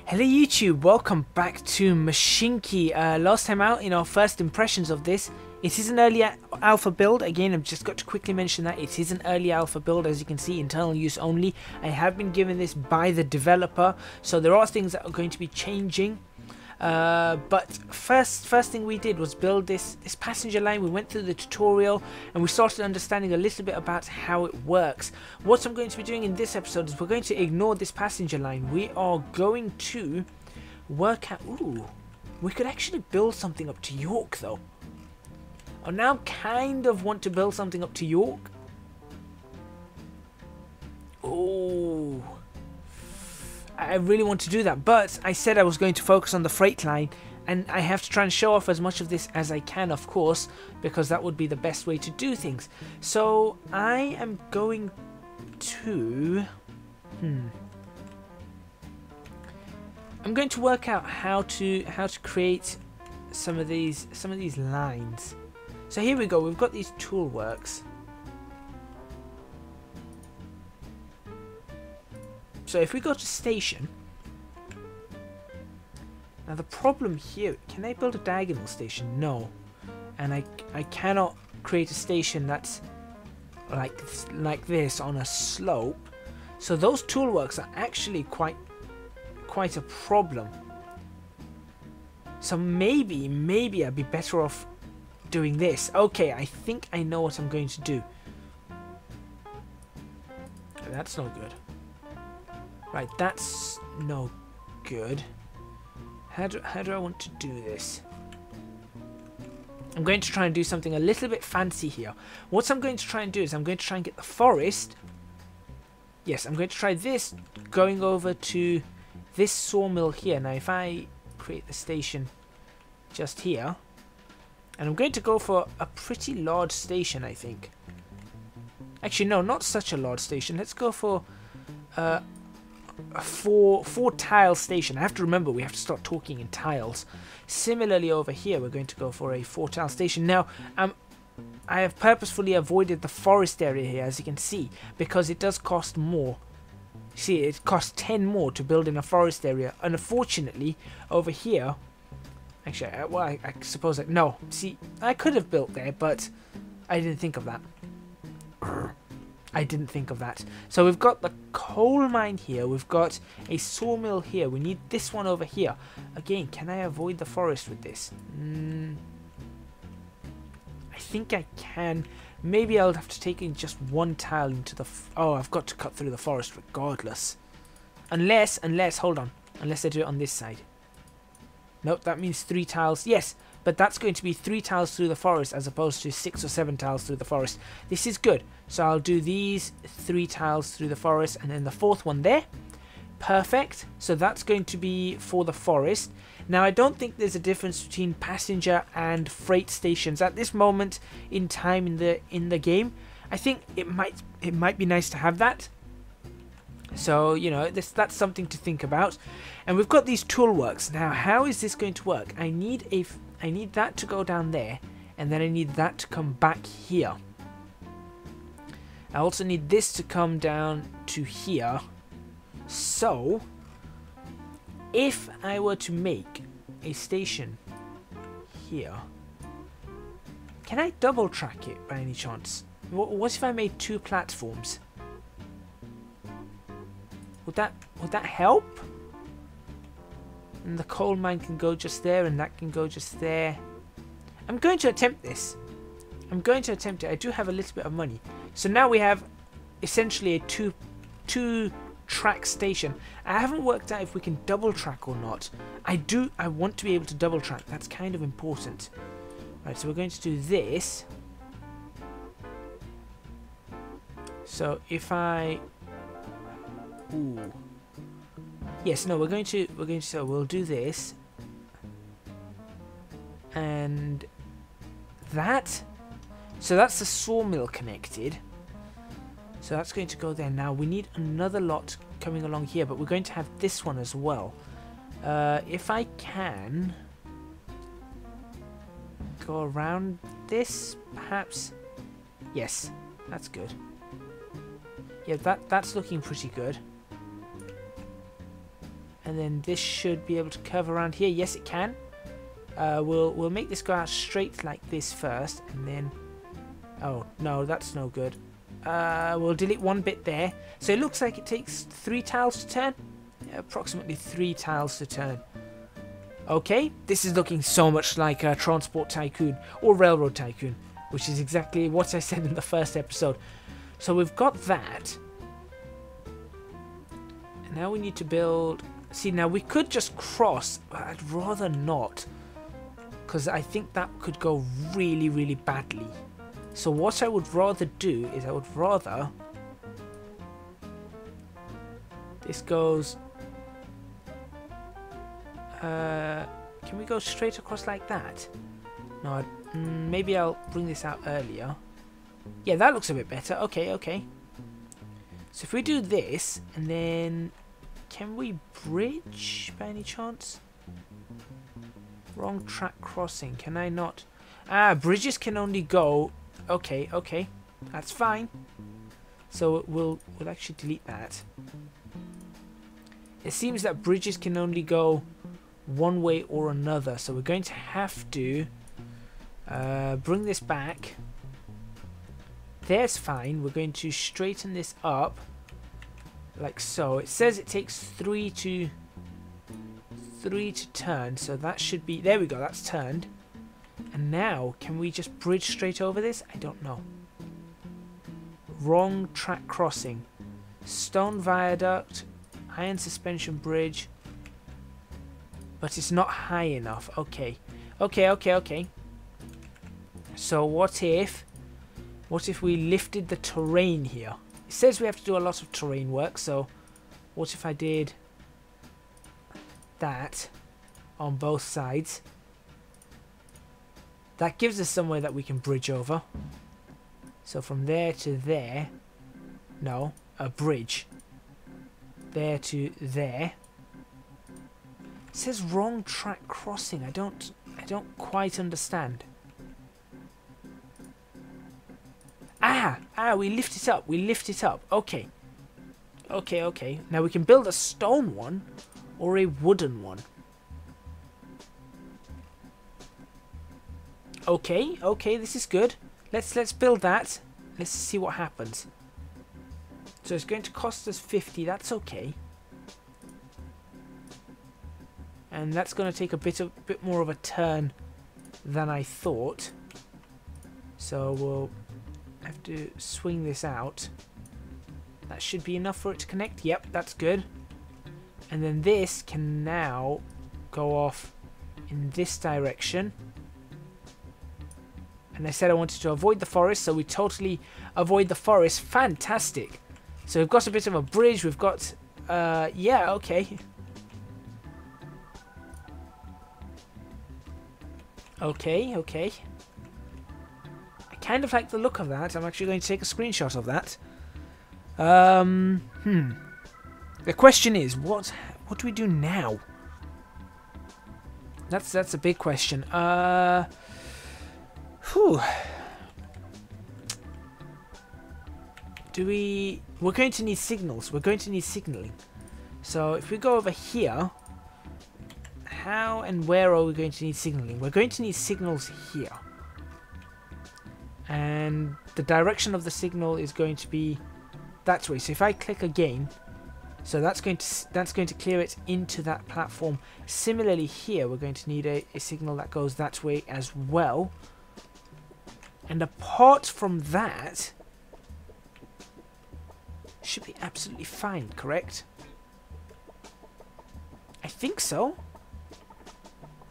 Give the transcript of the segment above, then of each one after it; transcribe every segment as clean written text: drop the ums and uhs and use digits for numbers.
Hello YouTube, welcome back to Mashinky. Last time out, in our first impressions of this, it is an early alpha build. Again, I've just got to quickly mention that it is an early alpha build. As you can see, internal use only. I have been given this by the developer, so there are things that are going to be changing. But first thing we did was build this passenger line. We went through the tutorial and we started understanding a little bit about how it works. What I'm going to be doing in this episode is we're going to ignore this passenger line. We are going to work out... Ooh, we could actually build something up to York though. I now kind of want to build something up to York. Oh, I really want to do that, but I said I was going to focus on the freight line, and I have to try and show off as much of this as I can, of course, because that would be the best way to do things. So I am going to I'm going to work out how to create some of these lines. So here we go. We've got these tool works. So if we go to station, now the problem here, can I build a diagonal station? No. And I cannot create a station that's like this on a slope. So those tool works are actually quite a problem. So maybe I'd be better off doing this. Okay, I think I know what I'm going to do. That's not good. Right, that's no good. How do I want to do this? I'm going to try and do something a little bit fancy here. What I'm going to try and do is I'm going to try and get the forest. Yes, I'm going to try this going over to this sawmill here. Now, if I create the station just here, and I'm going to go for a pretty large station, I think. Actually, no, not such a large station. Let's go for a four tile station. I have to remember we have to start talking in tiles. Similarly over here we're going to go for a 4 tile station. Now I have purposefully avoided the forest area here, as you can see, because it does cost more. See, it costs 10 more to build in a forest area, and unfortunately over here, actually, well, I suppose no, see, I could have built there, but I didn't think of that. I didn't think of that. So we've got the coal mine here. We've got a sawmill here. We need this one over here. Again, can I avoid the forest with this? I think I can. Maybe I'll have to take in just one tile into the... Oh, I've got to cut through the forest regardless. Unless, hold on. Unless I do it on this side. Nope, that means 3 tiles. Yes, but that's going to be 3 tiles through the forest as opposed to 6 or 7 tiles through the forest. This is good. So I'll do these 3 tiles through the forest and then the 4th one there. Perfect. So that's going to be for the forest. Now, I don't think there's a difference between passenger and freight stations at this moment in time in the game. I think it might be nice to have that. So, you know, that's something to think about. And we've got these tool works. Now, how is this going to work? I need that to go down there, and then I need that to come back here. I also need this to come down to here. So, if I were to make a station here, can I double track it by any chance? What if I made 2 platforms? Would that help? And the coal mine can go just there, and that can go just there. I'm going to attempt this. I'm going to attempt it. I do have a little bit of money. So now we have essentially a two track station. I haven't worked out if we can double track or not. I want to be able to double track. That's kind of important. Right, so we're going to do this. So if I... Ooh. Yes, no, so we'll do this. And that. So that's the sawmill connected. So that's going to go there. Now we need another lot coming along here, but we're going to have this one as well. If I can go around this, perhaps. Yes, that's good. Yeah, that's looking pretty good. And then this should be able to curve around here. Yes, it can. We'll make this go out straight like this first, and then... Oh, no, that's no good. We'll delete one bit there. So it looks like it takes 3 tiles to turn. Yeah, approximately 3 tiles to turn. Okay, this is looking so much like Transport Tycoon or Railroad Tycoon, which is exactly what I said in the first episode. So we've got that. And now we need to build... See, now we could just cross, but I'd rather not. Because I think that could go really, really badly. So what I would rather do is I would rather... This goes... can we go straight across like that? No, maybe I'll bring this out earlier. Yeah, that looks a bit better. Okay, okay. So if we do this, and then... Can we bridge by any chance? Wrong track crossing. Can I not? Ah, bridges can only go... Okay, okay. That's fine. So we'll actually delete that. It seems that bridges can only go one way or another. So we're going to have to bring this back. There's fine. We're going to straighten this up. Like so. It says it takes 3 to turn. So that should be... There we go. That's turned. And now, can we just bridge straight over this? I don't know. Wrong track crossing. Stone viaduct. Iron suspension bridge. But it's not high enough. Okay. Okay, okay, okay. So what if we lifted the terrain here? It says we have to do a lot of terrain work. So what if I did that on both sides? That gives us somewhere that we can bridge over. So from there to there. No, a bridge. There to there. It says wrong track crossing. I don't quite understand. We lift it up. We lift it up. Okay. Okay, okay. Now we can build a stone one or a wooden one. Okay, okay, this is good. Let's build that. Let's see what happens. So it's going to cost us 50. That's okay. And that's going to take a bit more of a turn than I thought. So we'll have to swing this out. That should be enough for it to connect. Yep, that's good. And then this can now go off in this direction. And I said I wanted to avoid the forest, so we totally avoid the forest. Fantastic. So we've got a bit of a bridge. We've got, yeah, okay. Okay, okay. I kind of like the look of that. I'm actually going to take a screenshot of that. The question is, what do we do now? That's a big question. Whew. We're going to need signals. We're going to need signaling. So if we go over here, how and where are we going to need signaling? We're going to need signals here. And the direction of the signal is going to be that way. So if I click again, so that's going to clear it into that platform. Similarly here, we're going to need a signal that goes that way as well. And apart from that, should be absolutely fine, correct? I think so.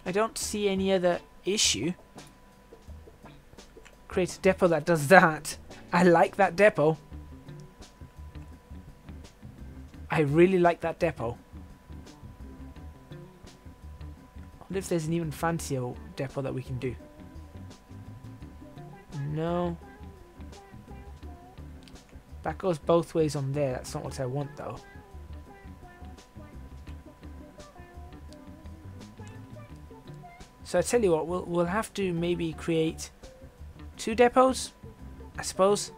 I don't see any other issue. Create a depot that does that. I like that depot. I really like that depot. I wonder if there's an even fancier depot that we can do. No. That goes both ways on there. That's not what I want, though. So I tell you what, we'll have to maybe create 2 depots, I suppose.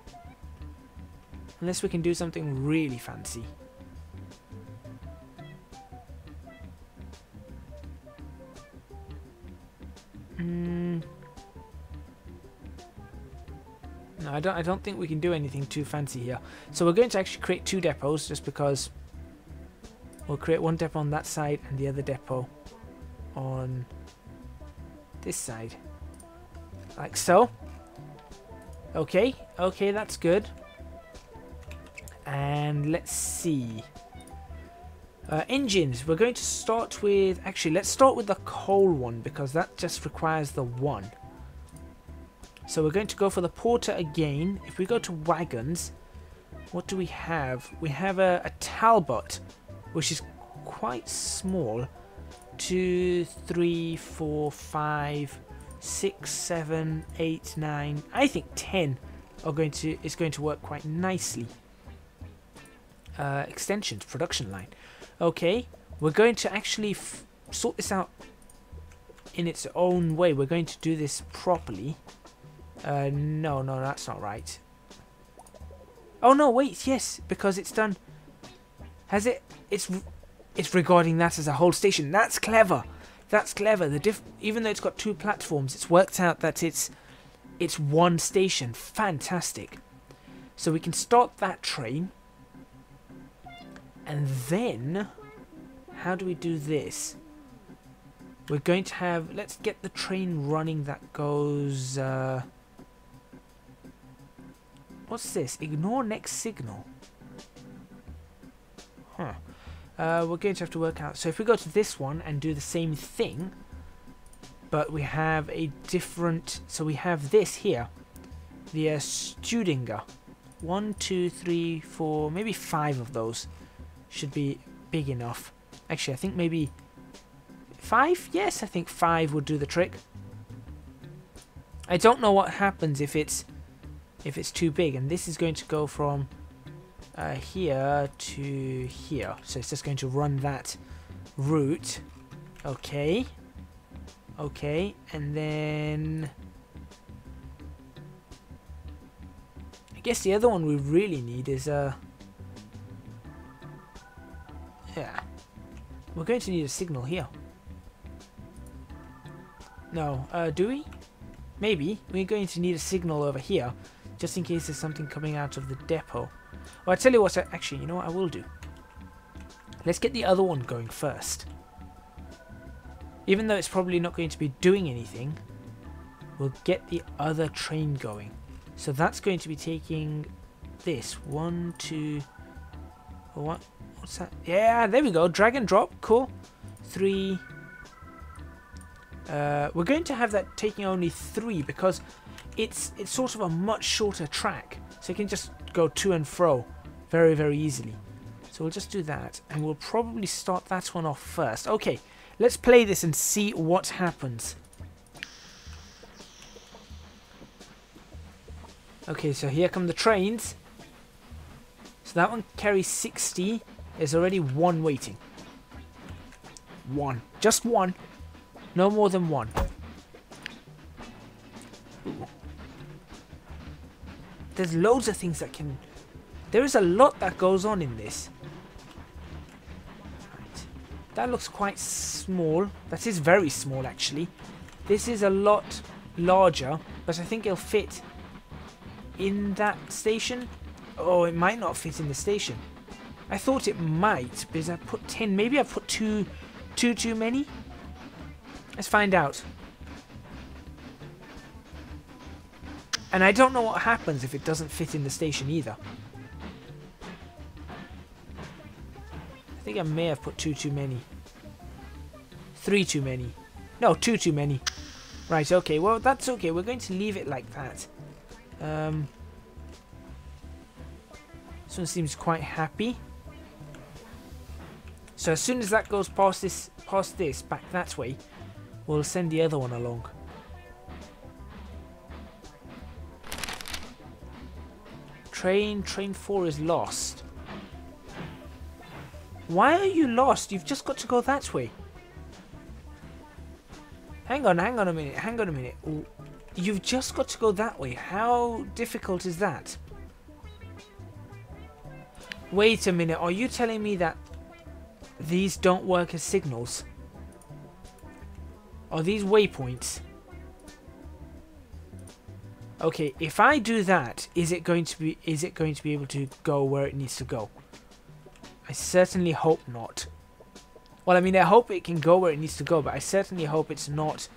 Unless we can do something really fancy. No, I don't think we can do anything too fancy here. So we're going to actually create 2 depots, just because we'll create one depot on that side and the other depot on this side, like so. Okay, that's good. And let's see. Engines, we're going to start with... Actually, let's start with the coal one, because that just requires the 1. So we're going to go for the porter again. If we go to wagons, what do we have? We have a Talbot, which is quite small. 2, 3, 4, 5, 6, 7, 8, 9. I think 10 is going to work quite nicely. Extensions, production line. Okay, we're going to actually sort this out in its own way. We're going to do this properly. No, that's not right. Oh no, wait, yes, because it's done. Has it? It's regarding that as a whole station. That's clever. That's clever. Even though it's got 2 platforms, it's worked out that it's one station. Fantastic. So we can start that train. And then, how do we do this? We're going to have... Let's get the train running that goes... what's this? Ignore next signal. Huh. We're going to have to work out. So if we go to this one and do the same thing, but we have a different... So we have this here. The Studinger. 1, 2, 3, 4, maybe 5 of those should be big enough. Actually, I think maybe 5? Yes, I think 5 would do the trick. I don't know what happens if it's too big, and this is going to go from here to here. So it's just going to run that route. Okay. Okay, and then I guess the other one we really need is yeah. We're going to need a signal here. No, do we? Maybe. We're going to need a signal over here, just in case there's something coming out of the depot. Well, I tell you what, actually, you know what I will do? Let's get the other one going first. Even though it's probably not going to be doing anything, we'll get the other train going. So that's going to be taking this. 1, 2... What? What's that? Yeah, there we go. Drag and drop. Cool. 3. We're going to have that taking only 3 because it's sort of a much shorter track. So you can just go to and fro very, very easily. So we'll just do that. And we'll probably start that one off first. Okay, let's play this and see what happens. Okay, so here come the trains. So that one carries 60. There's already 1 waiting. 1. Just 1. No more than 1. Ooh. There's loads of things that can... There is a lot that goes on in this. Right. That looks quite small. That is very small, actually. This is a lot larger, but I think it'll fit in that station. Oh, it might not fit in the station. I thought it might, because I put 10. Maybe I put too many. Let's find out. And I don't know what happens if it doesn't fit in the station either. I think I may have put too many. 3 too many. No, 2 too many. Right, okay. Well, that's okay. We're going to leave it like that. This one seems quite happy. So as soon as that goes past this, back that way, we'll send the other one along. Train 4 is lost. Why are you lost? You've just got to go that way. Hang on a minute. You've just got to go that way. How difficult is that? Wait a minute, are you telling me that these don't work as signals? Are these waypoints? Okay, if I do that, is it going to be able to go where it needs to go? I certainly hope not. Well, I mean, I hope it can go where it needs to go, but I certainly hope it's not.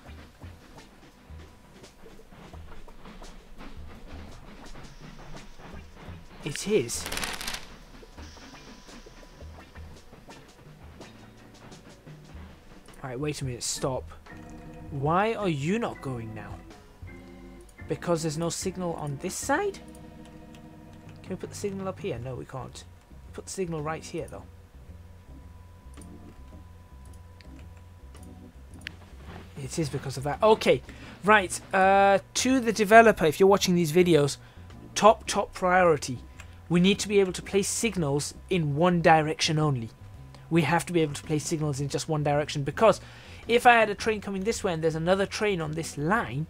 It is. Alright, wait a minute, stop. Why are you not going now? Because there's no signal on this side? Can we put the signal up here? No, we can't. Put the signal right here, though. It is because of that. Okay, right. To the developer, if you're watching these videos, top priority. We need to be able to place signals in one direction only. We have to be able to place signals in just one direction, because if I had a train coming this way and there's another train on this line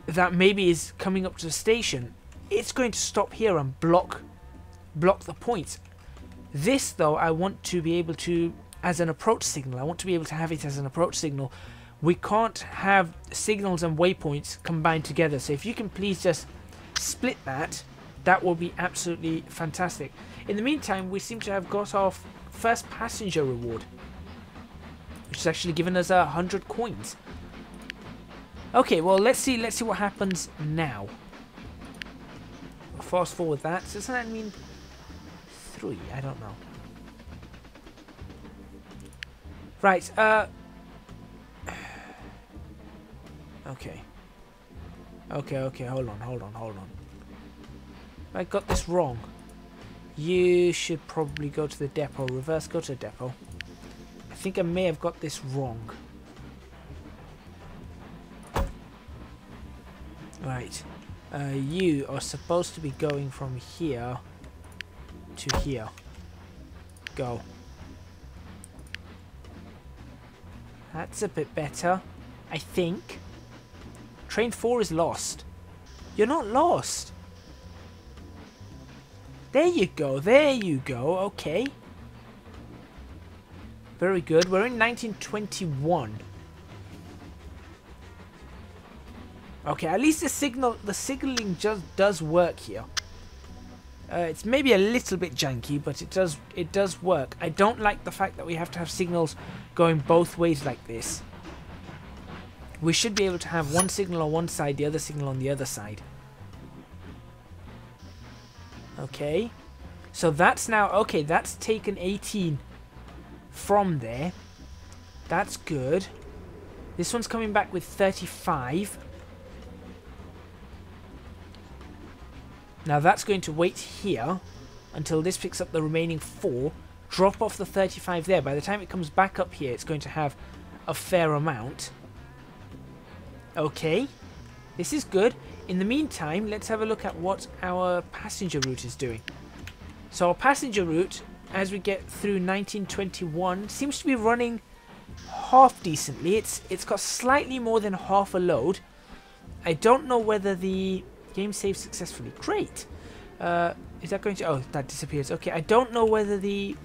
that maybe is coming up to the station, it's going to stop here and block the points. This, though, I want to be able to, as an approach signal, I want to be able to have it as an approach signal. We can't have signals and waypoints combined together, so if you can please just split that, that will be absolutely fantastic. In the meantime, we seem to have got our first passenger reward, which has actually given us 100 coins. Okay, well, let's see what happens now. Fast forward that. Doesn't that mean 3? I don't know. Right, okay, hold on. I got this wrong. You should probably go to the depot. Reverse, go to the depot. I think I may have got this wrong. Right. You are supposed to be going from here to here. Go. That's a bit better, I think. Train 4 is lost. You're not lost. There you go, okay. Very good, we're in 1921. Okay, at least the signaling just does work here. It's maybe a little bit janky, but it does work. I don't like the fact that we have to have signals going both ways like this. We should be able to have one signal on one side, the other signal on the other side. Okay, so that's now, okay, that's taken 18 from there. That's good. This one's coming back with 35. Now that's going to wait here until this picks up the remaining 4. Drop off the 35 there. By the time it comes back up here, it's going to have a fair amount. Okay, this is good. In the meantime, let's have a look at what our passenger route is doing. So our passenger route, as we get through 1921, seems to be running half decently. It's got slightly more than half a load. I don't know whether the game saved successfully. Great. Is that going to... Oh, that disappears. Okay, I don't know whether the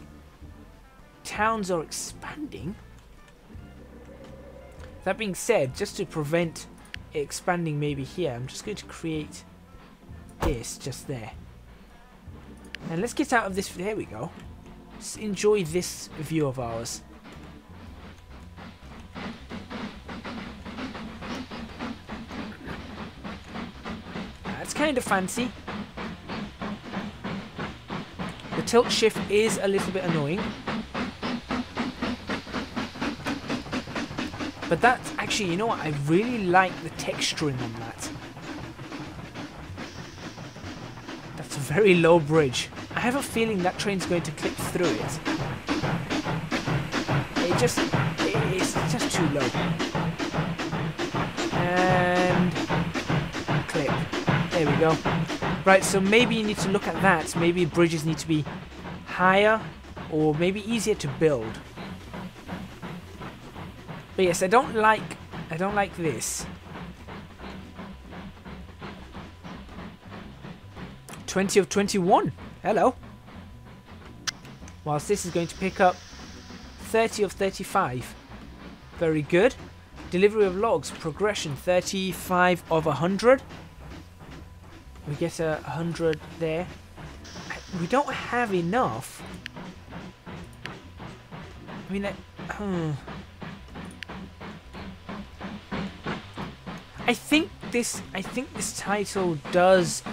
towns are expanding. That being said, just to prevent it expanding maybe here, I'm just going to create this just there. And let's get out of this... There we go. Let's enjoy this view of ours. That's kind of fancy. The tilt shift is a little bit annoying. But that's actually, you know what, I really like the texturing on that. That's a very low bridge. I have a feeling that train's going to clip through it. It's just too low. And clip. There we go. Right, so maybe you need to look at that. Maybe bridges need to be higher or maybe easier to build. But yes, I don't like this. 20 of 21. Hello. Whilst this is going to pick up 30 of 35. Very good. Delivery of logs, progression 35 of 100. We get 100 there. We don't have enough. I mean, I think this title does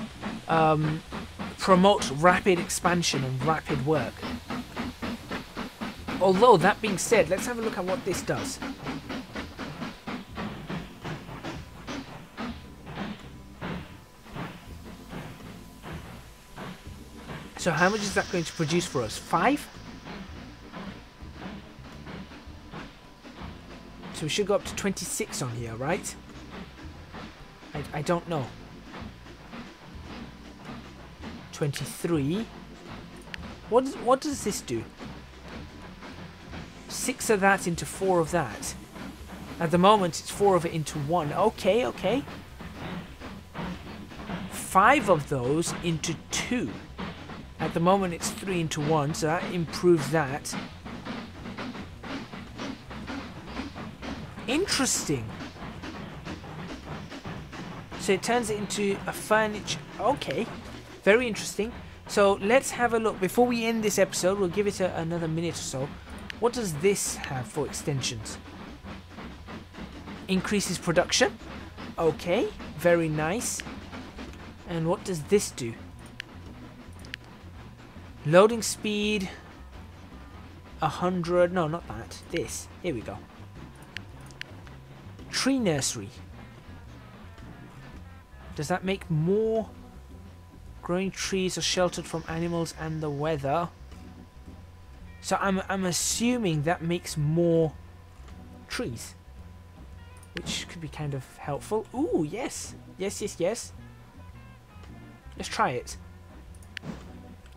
promote rapid expansion and rapid work. Although that being said, let's have a look at what this does. So how much is that going to produce for us? 5? So we should go up to 26 on here, right? I don't know. 23. What does this do? 6 of that into 4 of that. At the moment, it's 4 of it into 1. Okay, okay. 5 of those into 2. At the moment, it's 3 into 1, so that improves that. Interesting. So it turns it into a furniture. Okay, very interesting. So let's have a look. Before we end this episode, we'll give it another minute or so. What does this have for extensions? Increases production. Okay, very nice. And what does this do? Loading speed. 100. No, not that. This. Here we go. Tree nursery. Does that make more? Growing trees are sheltered from animals and the weather. So I'm assuming that makes more trees, which could be kind of helpful. Ooh, yes. Yes, yes, yes. Let's try it.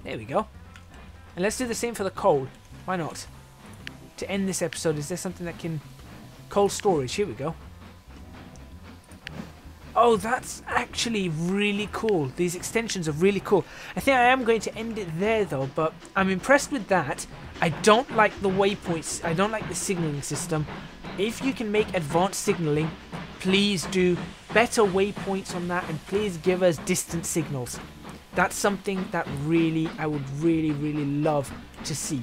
There we go. And let's do the same for the coal. Why not? To end this episode, is there something that can... Coal storage. Here we go. Oh, that's actually really cool. These extensions are really cool. I think I am going to end it there, though, but I'm impressed with that. I don't like the waypoints. I don't like the signaling system. If you can make advanced signaling, please do better waypoints on that, and please give us distant signals. That's something that really, I would really, really love to see.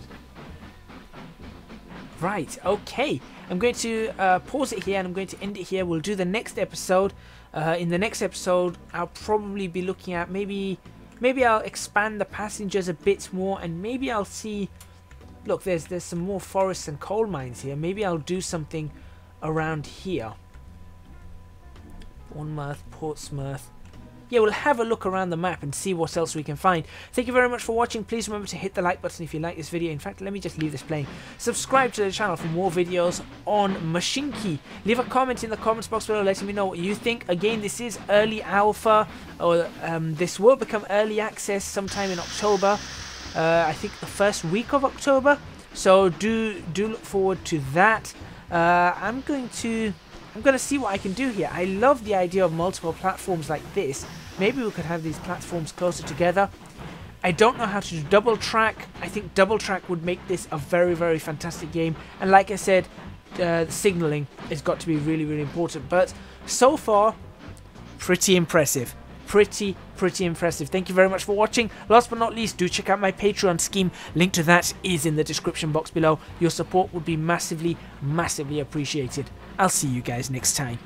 Right, okay. I'm going to pause it here and I'm going to end it here. We'll do the next episode. In the next episode, I'll probably be looking at maybe I'll expand the passengers a bit more, and maybe I'll see... Look, there's some more forests and coal mines here. Maybe I'll do something around here. Bournemouth, Portsmouth. Yeah, we'll have a look around the map and see what else we can find. Thank you very much for watching. Please remember to hit the like button if you like this video. In fact, let me just leave this playing. Subscribe to the channel for more videos on Mashinky. Leave a comment in the comments box below letting me know what you think. Again, this is early alpha, or this will become early access sometime in October. I think the first week of October. So do look forward to that. I'm going to see what I can do here. I love the idea of multiple platforms like this. Maybe we could have these platforms closer together. I don't know how to do double track. I think double track would make this a very, very fantastic game. And like I said, signaling has got to be really, really important. But so far, pretty impressive. Pretty impressive. Thank you very much for watching. Last but not least, do check out my Patreon scheme. Link to that is in the description box below. Your support would be massively, massively appreciated. I'll see you guys next time.